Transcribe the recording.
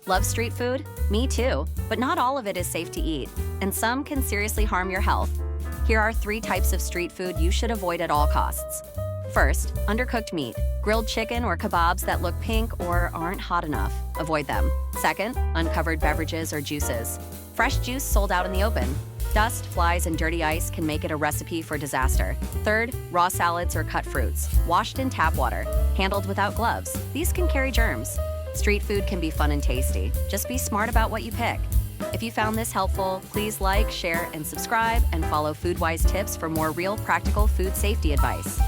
Love street food? Me too, but not all of it is safe to eat, and some can seriously harm your health. Here are 3 types of street food you should avoid at all costs. First, undercooked meat. Grilled chicken or kebabs that look pink or aren't hot enough. Avoid them. Second, uncovered beverages or juices. Fresh juice sold out in the open. Dust, flies, and dirty ice can make it a recipe for disaster. Third, raw salads or cut fruits, washed in tap water, handled without gloves. These can carry germs. Street food can be fun and tasty. Just be smart about what you pick. If you found this helpful, please like, share, and subscribe, and follow FoodWise tips for more real practical food safety advice.